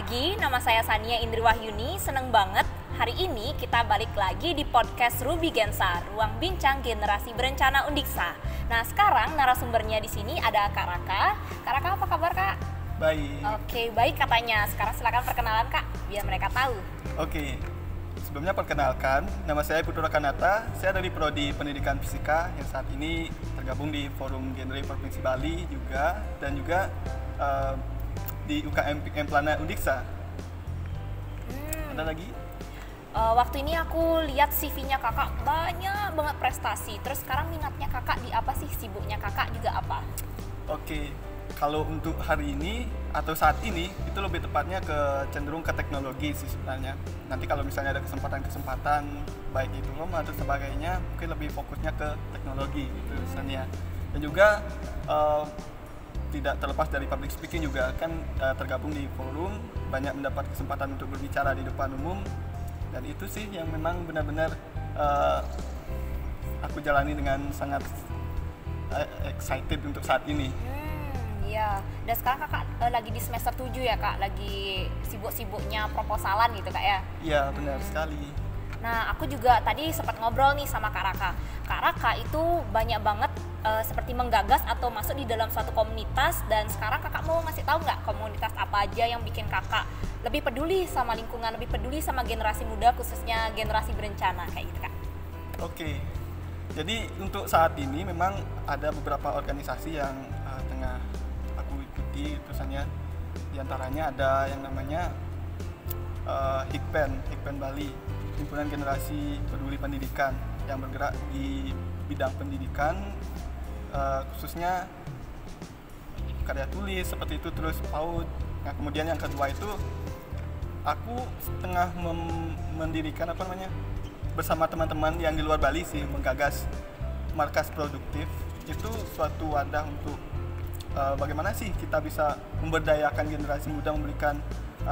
pagi, nama saya Sania Indri Wahyuni. Seneng banget hari ini kita balik lagi di podcast Ruby Gensa, ruang bincang generasi berencana Undiksa. Nah, sekarang narasumbernya di sini ada Kak Raka. Kak Raka, apa kabar Kak? Baik. Oke, baik katanya. Sekarang silakan perkenalan Kak, biar mereka tahu. Oke. Sebelumnya perkenalkan, nama saya Putra Kanata. Saya dari Prodi Pendidikan Fisika yang saat ini tergabung di Forum Genre Provinsi Bali juga, dan juga di UKM Plana Undiksa. Ada lagi? Waktu ini aku lihat CV-nya kakak banyak banget prestasi. Terus sekarang minatnya kakak di apa sih? Sibuknya kakak juga apa? Oke, kalau untuk hari ini atau saat ini itu lebih tepatnya cenderung ke teknologi sih sebenarnya. Nanti kalau misalnya ada kesempatan baik itu atau sebagainya, mungkin lebih fokusnya ke teknologi gitu misalnya. Dan juga tidak terlepas dari public speaking juga kan tergabung di forum, banyak mendapat kesempatan untuk berbicara di depan umum, dan itu sih yang memang benar-benar aku jalani dengan sangat excited untuk saat ini. Iya, dan sekarang kakak lagi di semester 7 ya kak, lagi sibuk-sibuknya proposalan gitu kak ya? Iya, benar sekali. Nah, aku juga tadi sempat ngobrol nih sama Kak Raka. Kak Raka itu banyak banget seperti menggagas atau masuk di dalam suatu komunitas, dan sekarang kakak mau ngasih tahu nggak komunitas apa aja yang bikin kakak lebih peduli sama lingkungan, lebih peduli sama generasi muda, khususnya generasi berencana kayak gitu kak? Oke, jadi untuk saat ini memang ada beberapa organisasi yang tengah aku ikuti, terusannya diantaranya ada yang namanya Hikpen Bali, Himpunan Generasi Peduli Pendidikan, yang bergerak di bidang pendidikan, khususnya karya tulis seperti itu, terus PAUD. Nah, kemudian yang kedua itu aku tengah mendirikan bersama teman-teman yang di luar Bali sih, menggagas markas produktif. Itu suatu wadah untuk bagaimana sih kita bisa memberdayakan generasi muda, memberikan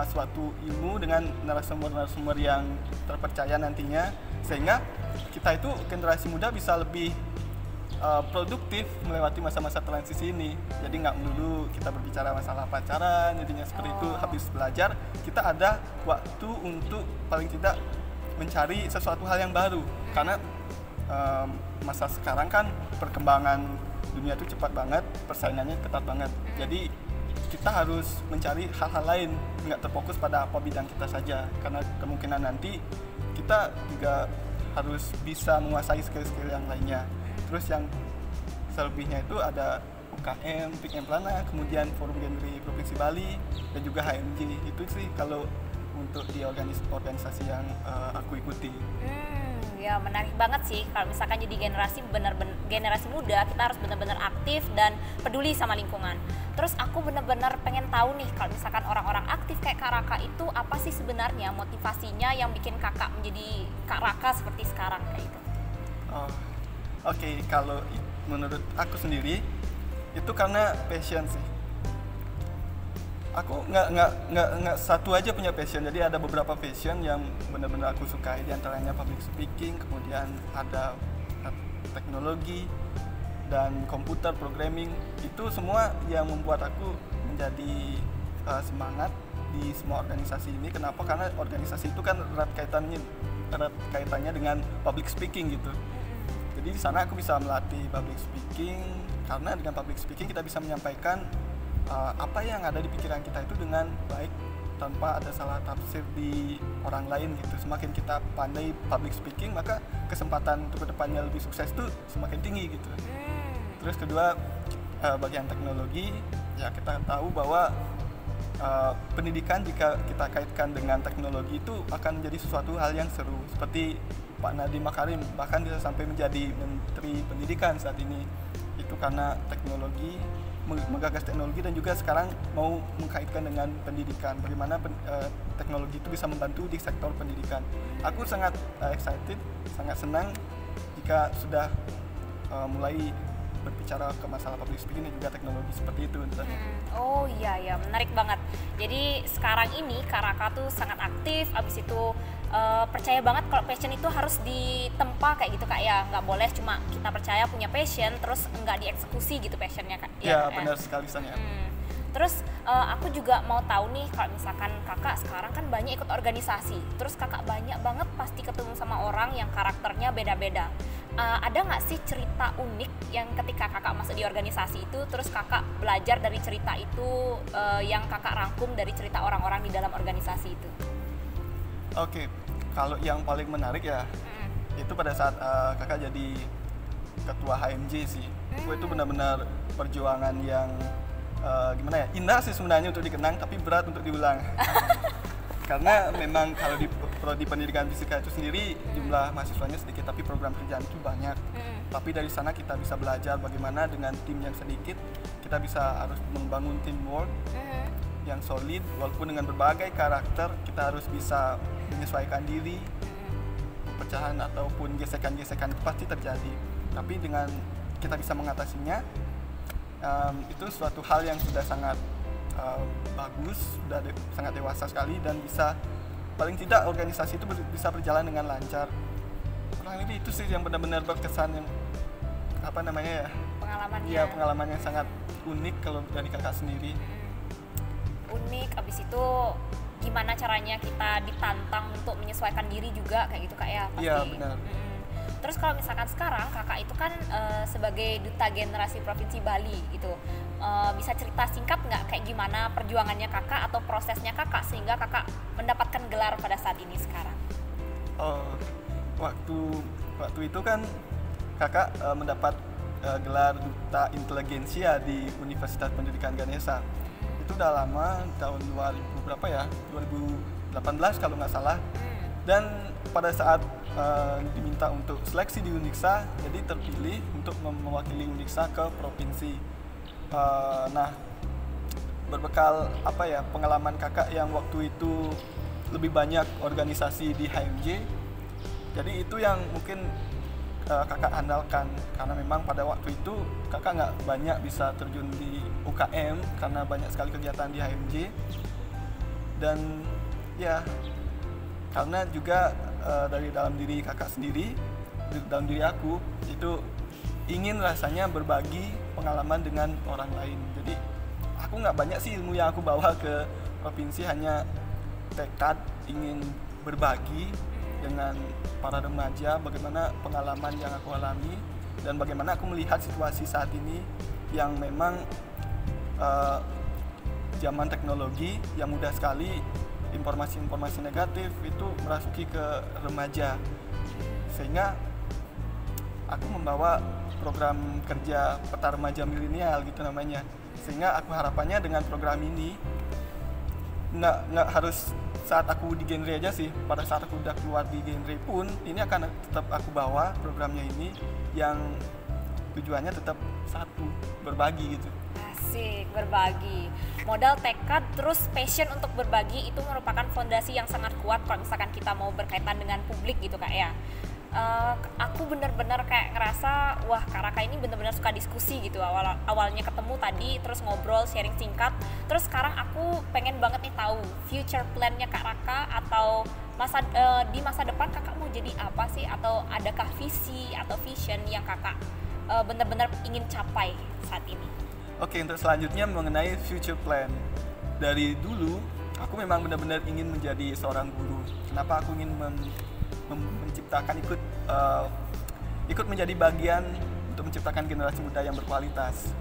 suatu ilmu dengan narasumber-narasumber yang terpercaya nantinya, sehingga kita itu generasi muda bisa lebih produktif melewati masa-masa transisi ini. Jadi nggak melulu kita berbicara masalah pacaran, jadinya seperti itu. Habis belajar kita ada waktu untuk paling tidak mencari sesuatu hal yang baru, karena masa sekarang kan perkembangan dunia itu cepat banget, persaingannya ketat banget. Jadi kita harus mencari hal-hal lain, nggak terfokus pada apa bidang kita saja, karena kemungkinan nanti kita juga harus bisa menguasai skill-skill yang lainnya. Terus yang selebihnya itu ada UKM Plana, kemudian Forum Genre Provinsi Bali, dan juga HMJ. Itu sih kalau untuk di organisasi yang aku ikuti. Ya menarik banget sih kalau misalkan jadi generasi muda, kita harus benar-benar aktif dan peduli sama lingkungan. Terus aku benar-benar pengen tahu nih, kalau misalkan orang-orang aktif kayak Kak Raka itu apa sih sebenarnya motivasinya yang bikin kakak menjadi Kak Raka seperti sekarang kayak gitu? Oke, kalau menurut aku sendiri itu karena passion sih. Aku nggak satu aja punya passion, jadi ada beberapa passion yang benar-benar aku sukai, diantaranya public speaking, kemudian ada teknologi dan komputer programming. Itu semua yang membuat aku menjadi semangat di semua organisasi ini. Kenapa? Karena organisasi itu kan erat kaitannya dengan public speaking gitu. Jadi di sana aku bisa melatih public speaking, karena dengan public speaking kita bisa menyampaikan apa yang ada di pikiran kita itu dengan baik, tanpa ada salah tafsir di orang lain gitu. Semakin kita pandai public speaking, maka kesempatan untuk kedepannya lebih sukses itu semakin tinggi gitu. Terus kedua, bagian teknologi, ya kita tahu bahwa pendidikan jika kita kaitkan dengan teknologi itu akan menjadi sesuatu hal yang seru. Seperti Pak Nadiem Makarim, bahkan bisa sampai menjadi Menteri Pendidikan saat ini. Itu karena teknologi, menggagas teknologi, dan juga sekarang mau mengkaitkan dengan pendidikan, bagaimana teknologi itu bisa membantu di sektor pendidikan. Aku sangat excited, sangat senang jika sudah mulai berbicara ke masalah public speaking dan juga teknologi seperti itu. Oh iya, menarik banget. Jadi sekarang ini Kak Raka tuh sangat aktif, abis itu percaya banget kalau passion itu harus ditempa kayak gitu kak ya, nggak boleh cuma kita percaya punya passion terus nggak dieksekusi gitu passionnya kak. Ya benar sekali Sanya. Terus aku juga mau tahu nih, kalau misalkan kakak sekarang kan banyak ikut organisasi, terus kakak banyak banget pasti ketemu sama orang yang karakternya beda-beda. Ada nggak sih cerita unik yang ketika kakak masuk di organisasi itu, terus kakak belajar dari cerita itu yang kakak rangkum dari cerita orang-orang di dalam organisasi itu? Oke, kalau yang paling menarik ya, itu pada saat kakak jadi ketua HMJ sih. Itu benar-benar perjuangan yang gimana ya, indah sih sebenarnya untuk dikenang, tapi berat untuk diulang. Karena memang kalau di prodi pendidikan fisika itu sendiri jumlah mahasiswanya sedikit, tapi program kerjaan itu banyak. Tapi dari sana kita bisa belajar bagaimana dengan tim yang sedikit kita bisa harus membangun teamwork yang solid, walaupun dengan berbagai karakter kita harus bisa menyesuaikan diri. Perpecahan ataupun gesekan-gesekan itu pasti terjadi, tapi dengan kita bisa mengatasinya, itu suatu hal yang sudah sangat bagus, sudah sangat dewasa sekali, dan bisa paling tidak organisasi itu bisa berjalan dengan lancar. Kurang lebih itu sih yang benar-benar berkesan, yang apa namanya ya, Pengalamannya. Iya, pengalaman yang sangat unik kalau dari kakak sendiri. Unik, abis itu gimana caranya kita ditantang untuk menyesuaikan diri juga kayak gitu kak ya, pasti. Iya, benar. Terus kalau misalkan sekarang kakak itu kan sebagai duta generasi provinsi Bali gitu, bisa cerita singkat nggak kayak gimana perjuangannya kakak atau prosesnya kakak sehingga kakak mendapatkan gelar pada saat ini sekarang? Waktu itu kan kakak mendapat gelar duta inteligensia di Universitas Pendidikan Ganesha. Itu udah lama, tahun 2000 berapa ya, 2018 kalau nggak salah. Dan pada saat diminta untuk seleksi di Unixa, jadi terpilih untuk mewakili Unixa ke provinsi. Nah, berbekal apa ya, pengalaman kakak yang waktu itu lebih banyak organisasi di HMJ, jadi itu yang mungkin kakak andalkan, karena memang pada waktu itu kakak nggak banyak bisa terjun di UKM karena banyak sekali kegiatan di HMJ. Dan ya, karena juga dari dalam diri kakak sendiri, dalam diri aku itu ingin rasanya berbagi pengalaman dengan orang lain. Jadi aku nggak banyak sih ilmu yang aku bawa ke provinsi, hanya tekad ingin berbagi dengan para remaja bagaimana pengalaman yang aku alami dan bagaimana aku melihat situasi saat ini yang memang zaman teknologi yang mudah sekali informasi-informasi negatif itu merasuki ke remaja, sehingga aku membawa program kerja peta remaja milenial gitu namanya. Sehingga aku harapannya dengan program ini nggak harus saat aku di genre aja sih, pada saat aku udah keluar di genre pun ini akan tetap aku bawa programnya ini yang tujuannya tetap satu, berbagi gitu. Asik, berbagi. Modal tekad terus passion untuk berbagi itu merupakan fondasi yang sangat kuat kalau misalkan kita mau berkaitan dengan publik gitu kak ya. Aku bener-bener kayak ngerasa wah Kak Raka ini bener-bener suka diskusi gitu. Awalnya ketemu tadi terus ngobrol sharing singkat, terus sekarang aku pengen banget nih tahu future plan-nya Kak Raka atau di masa depan kakak mau jadi apa sih, atau adakah visi atau vision yang kakak bener-bener ingin capai saat ini? Oke, untuk selanjutnya mengenai future plan. Dari dulu aku memang benar-benar ingin menjadi seorang guru. Kenapa aku ingin menciptakan ikut menjadi bagian untuk menciptakan generasi muda yang berkualitas.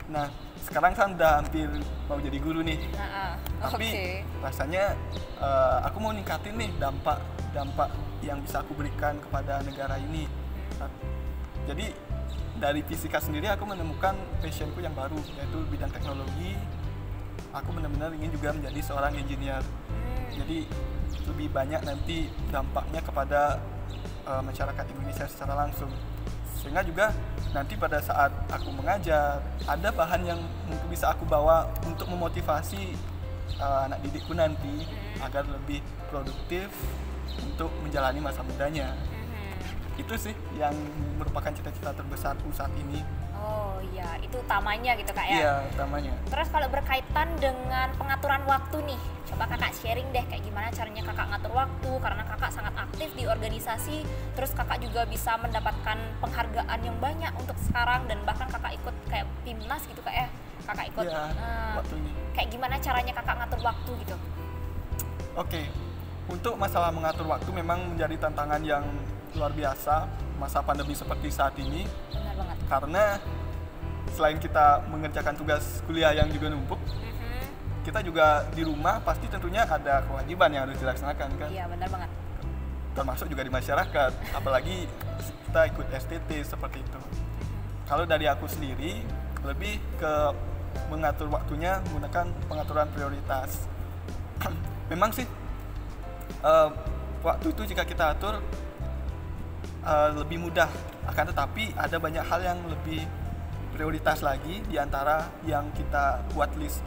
Nah, sekarang kan udah hampir mau jadi guru nih. Tapi rasanya aku mau ningkatin nih dampak yang bisa aku berikan kepada negara ini. Jadi dari fisika sendiri aku menemukan passionku yang baru, yaitu bidang teknologi. Aku benar-benar ingin juga menjadi seorang engineer. Jadi lebih banyak nanti dampaknya kepada masyarakat Indonesia secara langsung. Sehingga juga nanti pada saat aku mengajar, ada bahan yang mungkin bisa aku bawa untuk memotivasi anak didikku nanti agar lebih produktif untuk menjalani masa mudanya. Itu sih yang merupakan cita-cita terbesarku saat ini. Oh iya, itu utamanya gitu kak ya? Iya, utamanya. Terus kalau berkaitan dengan pengaturan waktu nih, coba kakak sharing deh kayak gimana caranya kakak ngatur waktu, karena kakak sangat aktif di organisasi, terus kakak juga bisa mendapatkan penghargaan yang banyak untuk sekarang, dan bahkan kakak ikut kayak PIMNAS gitu kak ya? kakak ikut. Iya, waktunya. Kayak gimana caranya kakak ngatur waktu gitu? Oke, untuk masalah mengatur waktu memang menjadi tantangan yang luar biasa masa pandemi seperti saat ini. Benar banget. Karena selain kita mengerjakan tugas kuliah yang juga numpuk, kita juga di rumah pasti tentunya ada kewajiban yang harus dilaksanakan kan. Iya, benar banget. Termasuk juga di masyarakat, apalagi kita ikut STT seperti itu. Kalau dari aku sendiri, lebih ke mengatur waktunya menggunakan pengaturan prioritas. Memang sih, waktu itu jika kita atur lebih mudah, akan tetapi ada banyak hal yang lebih prioritas lagi di antara yang kita buat list.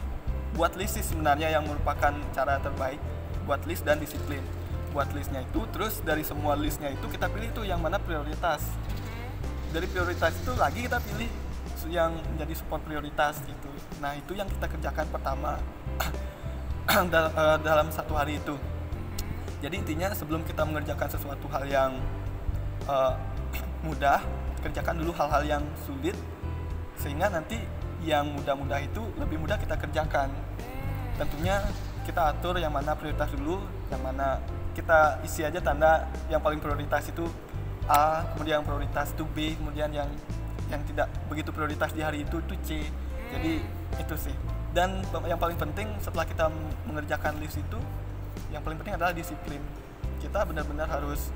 Buat list sih sebenarnya yang merupakan cara terbaik, buat list dan disiplin. Buat listnya itu, terus dari semua listnya itu kita pilih tuh yang mana prioritas. Dari prioritas itu lagi kita pilih yang menjadi support prioritas gitu. Nah itu yang kita kerjakan pertama dalam satu hari itu. Jadi intinya sebelum kita mengerjakan sesuatu hal yang mudah, kerjakan dulu hal-hal yang sulit, sehingga nanti yang mudah-mudah itu lebih mudah kita kerjakan. Tentunya kita atur yang mana prioritas dulu, yang mana kita isi aja tanda yang paling prioritas itu A, kemudian yang prioritas itu B, kemudian yang tidak begitu prioritas di hari itu C. Jadi itu sih. Dan yang paling penting setelah kita mengerjakan list itu, yang paling penting adalah disiplin. Kita benar-benar harus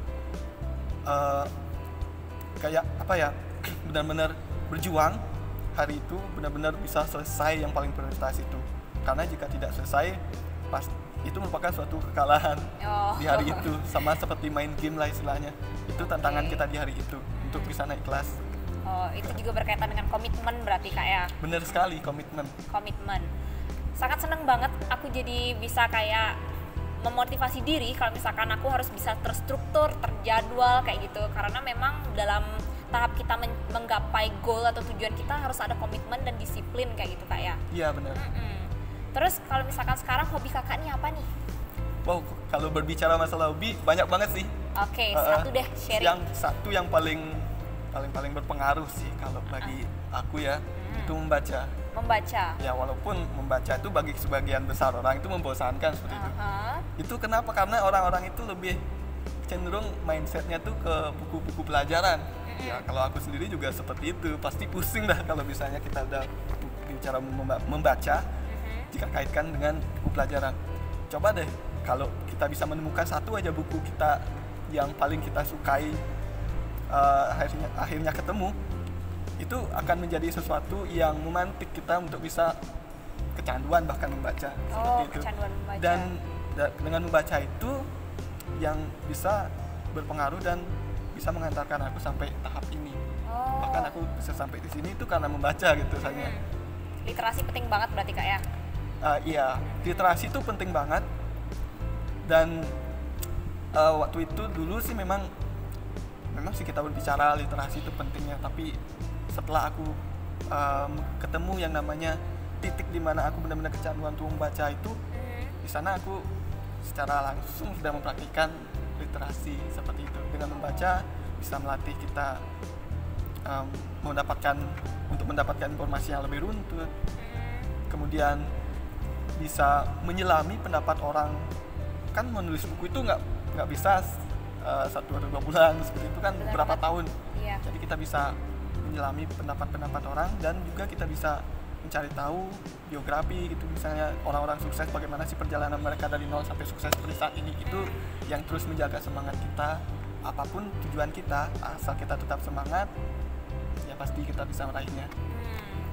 kayak apa ya, benar-benar berjuang hari itu, benar-benar bisa selesai yang paling prioritas itu. Karena jika tidak selesai, itu merupakan suatu kekalahan di hari itu, sama seperti main game lah istilahnya. Itu tantangan kita di hari itu untuk bisa naik kelas. Oh, itu juga berkaitan dengan komitmen berarti Kak ya? Bener sekali, komitmen. Sangat seneng banget aku jadi bisa kayak memotivasi diri kalau misalkan aku harus bisa terstruktur, terjadwal kayak gitu. Karena memang dalam tahap kita menggapai goal atau tujuan kita harus ada komitmen dan disiplin kayak gitu Kak ya? Iya benar. Terus kalau misalkan sekarang hobi kakak nih apa nih? Wow, kalau berbicara masalah hobi banyak banget sih. Oke, satu deh sharing. Yang satu yang paling berpengaruh sih kalau bagi aku ya, itu membaca. Ya walaupun membaca itu bagi sebagian besar orang itu membosankan seperti itu. Itu kenapa? Karena orang-orang itu lebih cenderung mindsetnya tuh ke buku-buku pelajaran. Ya kalau aku sendiri juga seperti itu, pasti pusing dah kalau misalnya kita udah bicara membaca. Jika kaitkan dengan buku pelajaran, coba deh kalau kita bisa menemukan satu aja buku kita yang paling kita sukai, akhirnya ketemu, itu akan menjadi sesuatu yang memantik kita untuk bisa kecanduan bahkan membaca. Seperti itu. Kecanduan membaca. Dan dengan membaca itu yang bisa berpengaruh dan bisa mengantarkan aku sampai tahap ini. Bahkan aku bisa sampai di sini itu karena membaca gitu saja. Literasi penting banget berarti Kak ya? Iya, literasi itu penting banget. Dan waktu itu dulu sih memang sih kita berbicara literasi itu pentingnya, tapi setelah aku ketemu yang namanya titik di mana aku benar-benar kecanduan untuk membaca itu, di sana aku secara langsung sudah mempraktikkan literasi seperti itu. Dengan membaca bisa melatih kita mendapatkan informasi yang lebih runtut, kemudian bisa menyelami pendapat orang. Kan menulis buku itu nggak bisa 1 atau 2 bulan, seperti itu kan beberapa tahun. Jadi kita bisa menyelami pendapat-pendapat orang, dan juga kita bisa mencari tahu biografi gitu, misalnya orang-orang sukses bagaimana sih perjalanan mereka dari nol sampai sukses seperti saat ini. Itu yang terus menjaga semangat kita. Apapun tujuan kita, asal kita tetap semangat, ya pasti kita bisa meraihnya.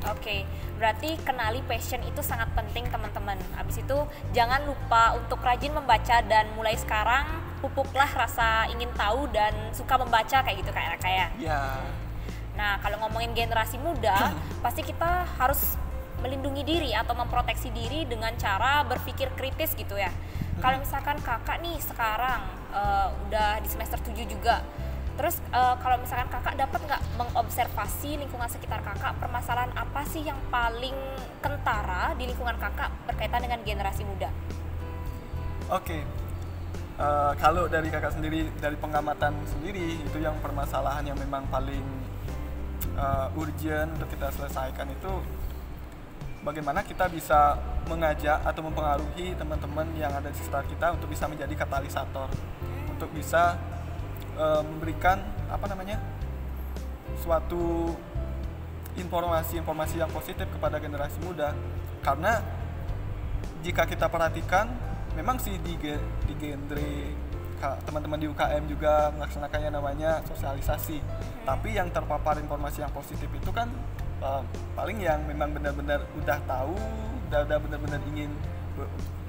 Oke, berarti kenali passion itu sangat penting teman-teman. Habis itu jangan lupa untuk rajin membaca, dan mulai sekarang pupuklah rasa ingin tahu dan suka membaca kayak gitu kayak Iya. Nah, kalau ngomongin generasi muda, pasti kita harus melindungi diri atau memproteksi diri dengan cara berpikir kritis gitu ya. Kalau misalkan kakak nih sekarang udah di semester 7 juga, terus kalau misalkan kakak dapat nggak mengobservasi lingkungan sekitar kakak, permasalahan apa sih yang paling kentara di lingkungan kakak berkaitan dengan generasi muda? Oke. Kalau dari kakak sendiri, dari pengamatan sendiri, itu yang permasalahan yang memang paling urgent untuk kita selesaikan itu bagaimana kita bisa mengajak atau mempengaruhi teman-teman yang ada di sekitar kita untuk bisa menjadi katalisator, untuk bisa memberikan suatu informasi yang positif kepada generasi muda. Karena jika kita perhatikan, memang sih di genre teman-teman di UKM juga melaksanakannya namanya sosialisasi. Tapi yang terpapar informasi yang positif itu kan paling yang memang benar-benar udah tahu, udah benar-benar ingin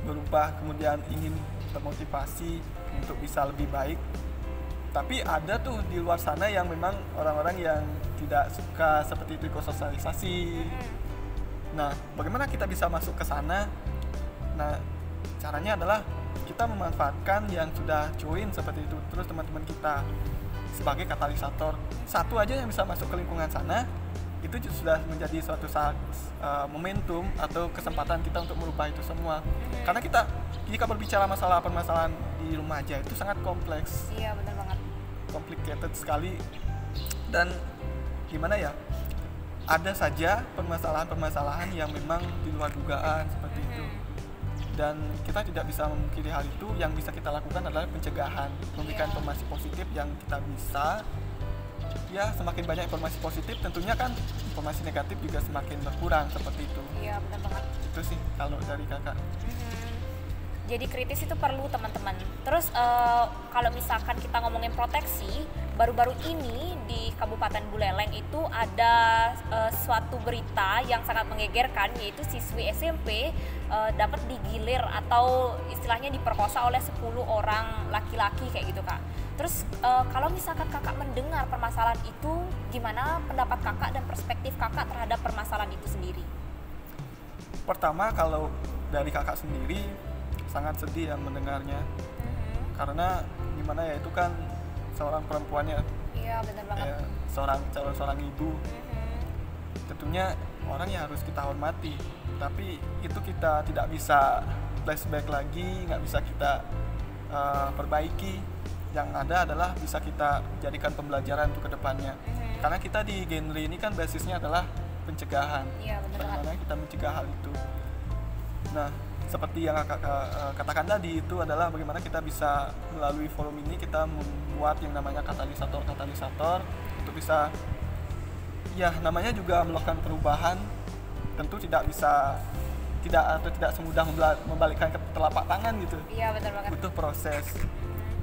berubah, kemudian ingin termotivasi untuk bisa lebih baik. Tapi ada tuh di luar sana yang memang orang-orang yang tidak suka seperti itu ikut sosialisasi. Nah, bagaimana kita bisa masuk ke sana? Nah, caranya adalah kita memanfaatkan yang sudah join seperti itu, terus teman-teman kita sebagai katalisator. Satu aja yang bisa masuk ke lingkungan sana, itu sudah menjadi suatu saat momentum atau kesempatan kita untuk merubah itu semua. Karena kita jika berbicara masalah permasalahan di remaja itu sangat kompleks. Iya, benar banget. Complicated sekali, dan gimana ya, ada saja permasalahan-permasalahan yang memang di luar dugaan seperti itu, dan kita tidak bisa memungkiri hal itu. Yang bisa kita lakukan adalah pencegahan, memberikan informasi positif yang kita bisa. Ya, semakin banyak informasi positif, tentunya kan informasi negatif juga semakin berkurang seperti itu. Iya, benar banget. Itu sih kalau dari kakak. Jadi kritis itu perlu, teman-teman. Terus kalau misalkan kita ngomongin proteksi, baru-baru ini di Kabupaten Buleleng itu ada suatu berita yang sangat menggegerkan, yaitu siswi SMP dapat digilir atau istilahnya diperkosa oleh 10 orang laki-laki kayak gitu, Kak. Terus kalau misalkan kakak mendengar permasalahan itu, gimana pendapat kakak dan perspektif kakak terhadap permasalahan itu sendiri? Pertama, kalau dari kakak sendiri sangat sedih yang mendengarnya. Karena gimana ya, itu kan seorang perempuannya. Iya, benar banget. Seorang ibu. Tentunya orang yang harus kita hormati. Tapi itu kita tidak bisa flashback lagi, nggak bisa kita perbaiki. Yang ada adalah bisa kita jadikan pembelajaran untuk kedepannya. Karena kita di genre ini kan basisnya adalah pencegahan. Iya, benar banget. Bagaimana kita mencegah hal itu. Nah, seperti yang kakak katakan tadi, itu adalah bagaimana kita bisa melalui forum ini kita membuat yang namanya katalisator untuk bisa, ya namanya juga melakukan perubahan. Tentu tidak semudah membalikkan ke telapak tangan gitu. Iya, benar banget. Butuh proses.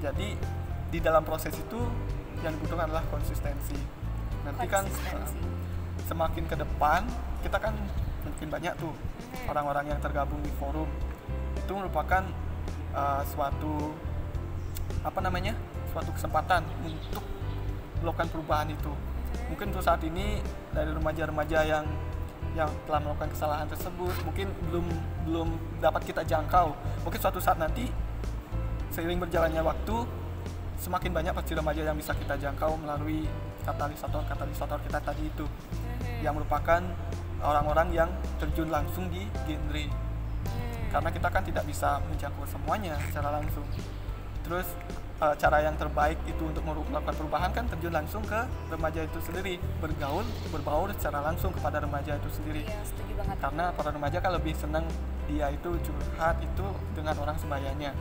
Jadi di dalam proses itu yang dibutuhkan adalah konsistensi. Nanti kan semakin ke depan kita kan mungkin banyak tuh orang-orang yang tergabung di forum. Itu merupakan suatu kesempatan untuk melakukan perubahan itu. Mungkin untuk saat ini dari remaja-remaja yang telah melakukan kesalahan tersebut mungkin belum dapat kita jangkau. Mungkin suatu saat nanti seiring berjalannya waktu, semakin banyak pasti remaja yang bisa kita jangkau melalui katalisator kita tadi itu, yang merupakan orang-orang yang terjun langsung di genre. Karena kita kan tidak bisa menjangkau semuanya secara langsung. Terus cara yang terbaik itu untuk melakukan perubahan kan terjun langsung ke remaja itu sendiri, berbaur secara langsung kepada remaja itu sendiri. Iya, setuju banget. Karena para remaja kan lebih senang dia itu curhat itu dengan orang sebayanya.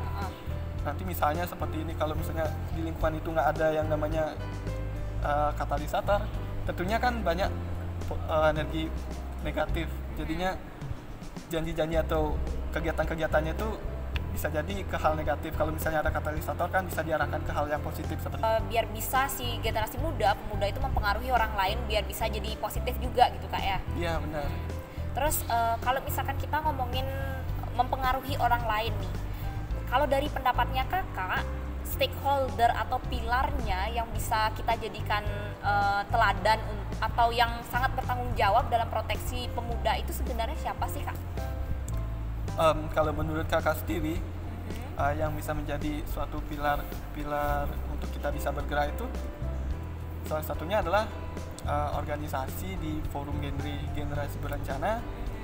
Nanti misalnya seperti ini, kalau misalnya di lingkungan itu nggak ada yang namanya katalisator, tentunya kan banyak energi negatif. Jadinya janji-janji atau kegiatan-kegiatannya itu bisa jadi ke hal negatif. Kalau misalnya ada katalisator kan bisa diarahkan ke hal yang positif seperti biar bisa si generasi pemuda itu mempengaruhi orang lain biar bisa jadi positif juga gitu, Kak, ya. Iya, benar. Terus kalau misalkan kita ngomongin mempengaruhi orang lain nih, kalau dari pendapatnya kakak, stakeholder atau pilarnya yang bisa kita jadikan teladan atau yang sangat bertanggung jawab dalam proteksi pemuda itu sebenarnya siapa sih, Kak? Kalau menurut kakak sendiri, yang bisa menjadi suatu pilar untuk kita bisa bergerak itu salah satunya adalah organisasi di forum generasi berencana.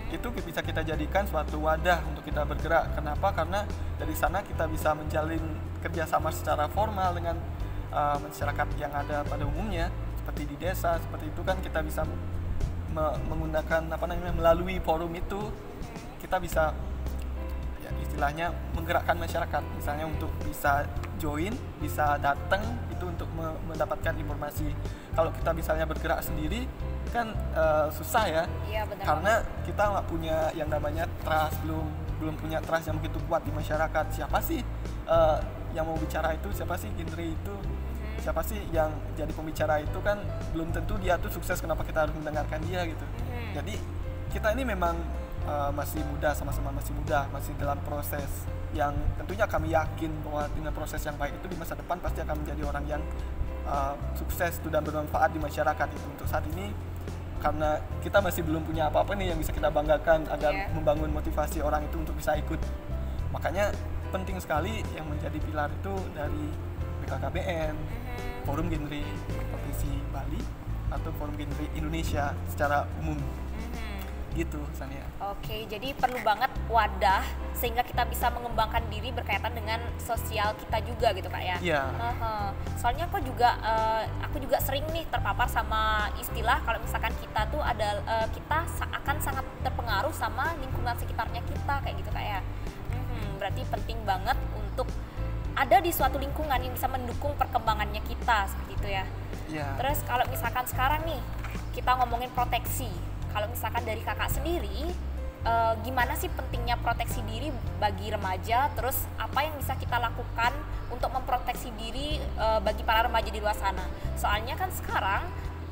Itu bisa kita jadikan suatu wadah untuk kita bergerak. Kenapa? Karena dari sana kita bisa menjalin kerjasama secara formal dengan masyarakat yang ada pada umumnya, seperti di desa, seperti itu kan kita bisa menggunakan melalui forum itu kita bisa ya istilahnya menggerakkan masyarakat, misalnya untuk bisa join, bisa datang itu untuk mendapatkan informasi. Kalau kita misalnya bergerak sendiri kan susah ya, Iya, benar karena kita nggak punya yang namanya trust, belum punya trust yang begitu kuat di masyarakat. Siapa sih yang mau bicara itu, siapa sih genre itu, siapa sih yang jadi pembicara itu, kan belum tentu dia tuh sukses, kenapa kita harus mendengarkan dia gitu. Jadi kita ini memang masih muda, sama-sama masih muda, masih dalam proses yang tentunya kami yakin bahwa dengan proses yang baik itu di masa depan pasti akan menjadi orang yang sukses dan bermanfaat di masyarakat itu. Untuk saat ini karena kita masih belum punya apa-apa nih yang bisa kita banggakan agar membangun motivasi orang itu untuk bisa ikut, makanya penting sekali yang menjadi pilar itu dari BKKBN, Forum Genre Provinsi Bali atau Forum Genre Indonesia secara umum. Gitu Sania. Oke, jadi perlu banget wadah sehingga kita bisa mengembangkan diri berkaitan dengan sosial kita juga gitu Kak ya. Iya. Soalnya aku juga sering nih terpapar sama istilah kalau misalkan kita tuh kita akan sangat terpengaruh sama lingkungan sekitarnya kita kayak gitu Kak ya. Berarti penting banget untuk ada di suatu lingkungan yang bisa mendukung perkembangannya kita seperti itu ya. Iya. Terus kalau misalkan sekarang nih kita ngomongin proteksi. Kalau misalkan dari kakak sendiri, gimana sih pentingnya proteksi diri bagi remaja? Terus apa yang bisa kita lakukan untuk memproteksi diri bagi para remaja di luar sana? Soalnya kan sekarang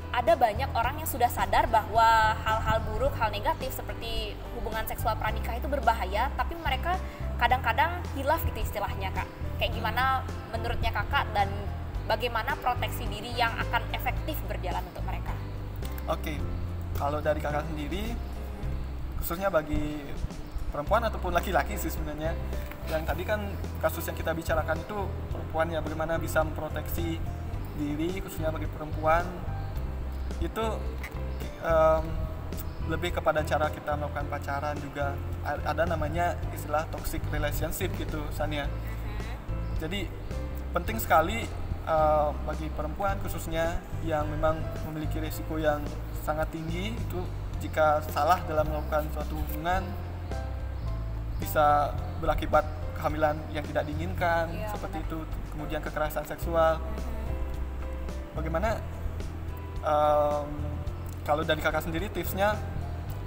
ada banyak orang yang sudah sadar bahwa hal-hal buruk, hal negatif seperti hubungan seksual pranikah itu berbahaya, tapi mereka kadang-kadang hilaf gitu istilahnya Kak. Kayak gimana menurutnya kakak dan bagaimana proteksi diri yang akan efektif berjalan untuk mereka? Oke. Kalau dari kakak sendiri, khususnya bagi perempuan ataupun laki-laki sih sebenarnya, yang tadi kan kasus yang kita bicarakan itu perempuan ya, bagaimana bisa memproteksi diri khususnya bagi perempuan itu lebih kepada cara kita melakukan pacaran juga. Ada namanya istilah toxic relationship gitu Sania. Jadi penting sekali bagi perempuan khususnya yang memang memiliki risiko yang sangat tinggi itu jika salah dalam melakukan suatu hubungan bisa berakibat kehamilan yang tidak diinginkan, seperti itu, kemudian kekerasan seksual. Bagaimana kalau dari kakak sendiri tipsnya,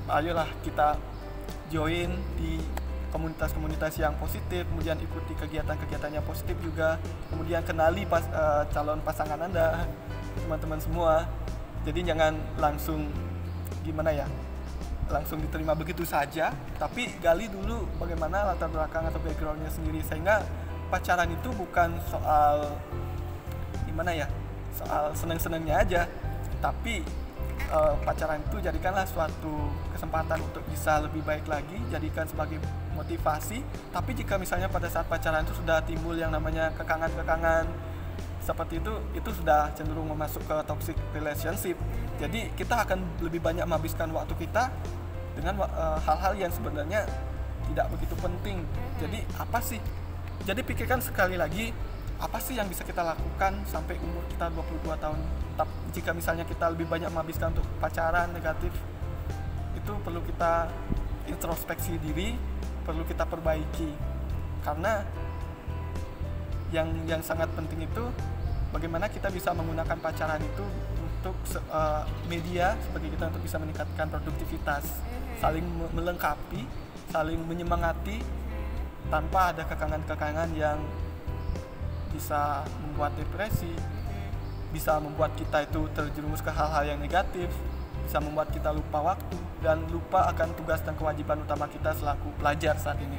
ayolah kita join di komunitas-komunitas yang positif, kemudian ikuti kegiatan-kegiatan yang positif juga, kemudian kenali calon pasangan Anda, teman-teman semua. Jadi jangan langsung langsung diterima begitu saja, tapi gali dulu bagaimana latar belakang atau backgroundnya sendiri, sehingga pacaran itu bukan soal soal seneng-senengnya aja, tapi pacaran itu jadikanlah suatu kesempatan untuk bisa lebih baik lagi, jadikan sebagai motivasi. Tapi jika misalnya pada saat pacaran itu sudah timbul yang namanya kekangan-kekangan seperti itu sudah cenderung masuk ke toxic relationship. Jadi kita akan lebih banyak menghabiskan waktu kita dengan hal-hal yang sebenarnya tidak begitu penting. Jadi jadi pikirkan sekali lagi, apa sih yang bisa kita lakukan sampai umur kita 22 tahun. Jika misalnya kita lebih banyak menghabiskan untuk pacaran negatif, itu perlu kita introspeksi diri, perlu kita perbaiki. Karena yang sangat penting itu bagaimana kita bisa menggunakan pacaran itu untuk media sebagai kita untuk bisa meningkatkan produktivitas, saling melengkapi, saling menyemangati tanpa ada kekangan-kekangan yang bisa membuat depresi, bisa membuat kita itu terjerumus ke hal-hal yang negatif, bisa membuat kita lupa waktu dan lupa akan tugas dan kewajiban utama kita selaku pelajar saat ini.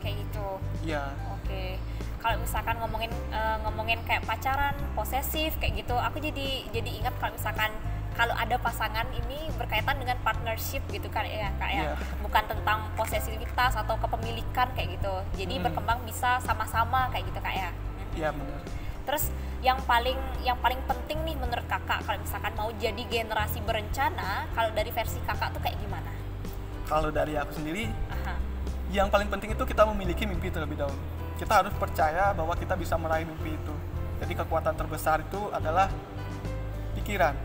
Kayak gitu. Iya. Oke. Kalau misalkan ngomongin kayak pacaran, posesif kayak gitu, aku jadi ingat kalau misalkan kalau ada pasangan ini berkaitan dengan partnership gitu kan ya Kak ya. Bukan tentang posesivitas atau kepemilikan kayak gitu. Jadi berkembang bisa sama-sama kayak gitu Kak ya. Iya benar. Terus yang paling penting nih menurut Kakak kalau misalkan mau jadi generasi berencana, kalau dari versi Kakak tuh kayak gimana? Kalau dari aku sendiri, yang paling penting itu kita memiliki mimpi terlebih dahulu. Kita harus percaya bahwa kita bisa meraih mimpi itu. Jadi kekuatan terbesar itu adalah pikiran.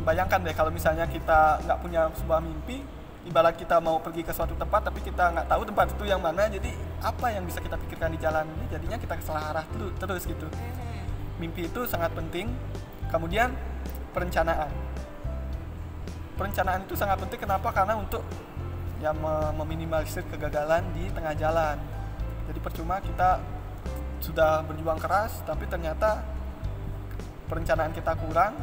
bayangkan deh kalau misalnya kita nggak punya sebuah mimpi, ibarat kita mau pergi ke suatu tempat tapi kita nggak tahu tempat itu yang mana, jadi apa yang bisa kita pikirkan di jalan ini, jadinya kita salah arah terus gitu. Mimpi itu sangat penting. Kemudian perencanaan itu sangat penting. Kenapa? Karena untuk ya meminimalisir kegagalan di tengah jalan. Jadi percuma kita sudah berjuang keras tapi ternyata perencanaan kita kurang,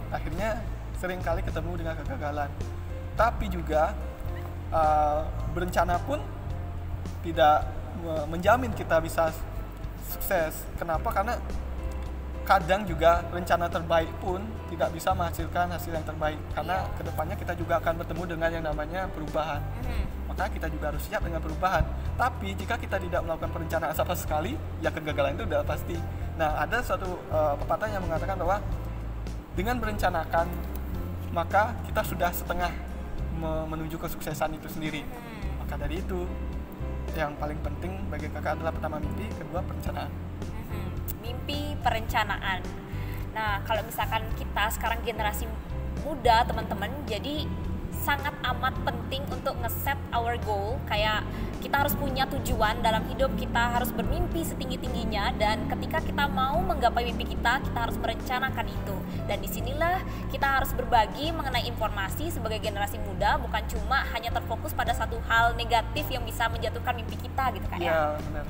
akhirnya sering kali ketemu dengan kegagalan. Tapi juga berencana pun tidak menjamin kita bisa sukses. Kenapa? Karena kadang juga rencana terbaik pun tidak bisa menghasilkan hasil yang terbaik, karena kedepannya kita juga akan bertemu dengan yang namanya perubahan. Maka kita juga harus siap dengan perubahan. Tapi jika kita tidak melakukan perencanaan sama sekali, ya kegagalan itu udah pasti. Nah, ada suatu pepatah yang mengatakan bahwa dengan merencanakan maka kita sudah setengah menuju kesuksesan itu sendiri. Maka dari itu yang paling penting bagi kakak adalah pertama mimpi, kedua perencanaan. Mimpi, perencanaan. Nah, kalau misalkan kita sekarang generasi muda teman-teman, jadi sangat amat penting untuk nge-set our goal. Kayak kita harus punya tujuan dalam hidup, kita harus bermimpi setinggi-tingginya, dan ketika kita mau menggapai mimpi kita harus merencanakan itu. Dan disinilah kita harus berbagi mengenai informasi sebagai generasi muda, bukan cuma hanya terfokus pada satu hal negatif yang bisa menjatuhkan mimpi kita gitu kan ya. Iya, benar.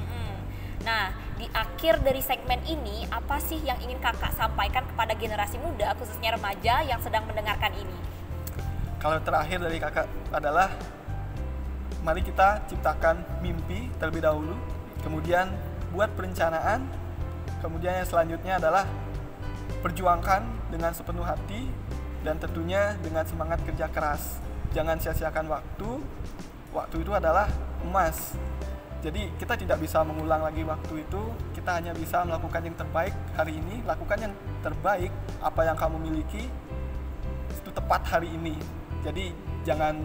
Nah, di akhir dari segmen ini, apa sih yang ingin kakak sampaikan kepada generasi muda, khususnya remaja yang sedang mendengarkan ini? Kalau terakhir dari kakak adalah mari kita ciptakan mimpi terlebih dahulu, kemudian buat perencanaan, kemudian yang selanjutnya adalah perjuangkan dengan sepenuh hati dan tentunya dengan semangat kerja keras. Jangan sia-siakan waktu. Waktu itu adalah emas. Jadi kita tidak bisa mengulang lagi waktu itu, kita hanya bisa melakukan yang terbaik hari ini. Lakukan yang terbaik, apa yang kamu miliki itu tepat hari ini. Jadi jangan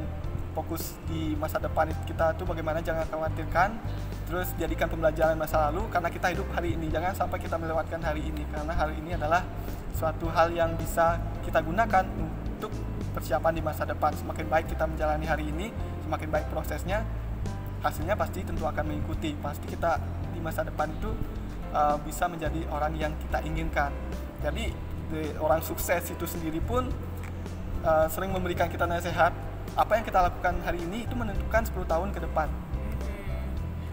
fokus di masa depan kita tuh bagaimana, jangan khawatirkan. Terus jadikan pembelajaran masa lalu karena kita hidup hari ini. Jangan sampai kita melewatkan hari ini, karena hari ini adalah suatu hal yang bisa kita gunakan untuk persiapan di masa depan. Semakin baik kita menjalani hari ini, semakin baik prosesnya, hasilnya pasti tentu akan mengikuti. Pasti kita di masa depan itu bisa menjadi orang yang kita inginkan. Jadi orang sukses itu sendiri pun sering memberikan kita nasihat, apa yang kita lakukan hari ini itu menentukan 10 tahun ke depan.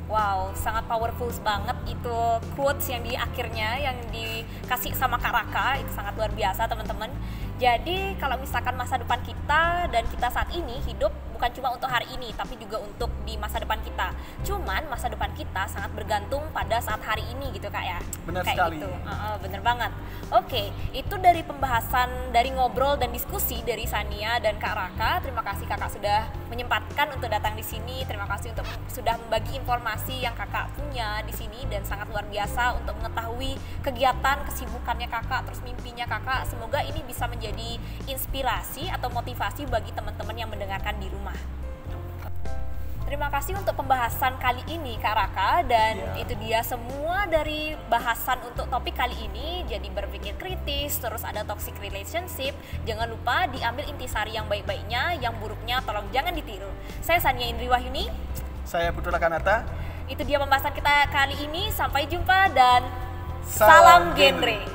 Wow, sangat powerful banget itu quotes yang di akhirnya yang dikasih sama Kak Raka, itu sangat luar biasa teman-teman. Jadi kalau misalkan masa depan kita dan kita saat ini hidup bukan cuma untuk hari ini, tapi juga untuk di masa depan kita. Cuman masa depan kita sangat bergantung pada saat hari ini gitu Kak ya. Benar kayak sekali. Gitu. Bener banget. Oke, itu dari pembahasan, dari ngobrol dan diskusi dari Sania dan Kak Raka. Terima kasih Kakak sudah menyempatkan untuk datang di sini. Terima kasih untuk sudah membagi informasi yang Kakak punya di sini, dan sangat luar biasa untuk mengetahui kegiatan, kesibukannya Kakak, terus mimpinya Kakak. Semoga ini bisa menjadi inspirasi atau motivasi bagi teman-teman yang mendengarkan di rumah. Terima kasih untuk pembahasan kali ini Kak Raka, dan itu dia semua dari bahasan untuk topik kali ini. Jadi berpikir kritis, terus ada toxic relationship. Jangan lupa diambil intisari yang baik-baiknya, yang buruknya tolong jangan ditiru. Saya Sania Indri Wahyuni. Saya Putra Kanata. Itu dia pembahasan kita kali ini. Sampai jumpa dan Salam salam genre.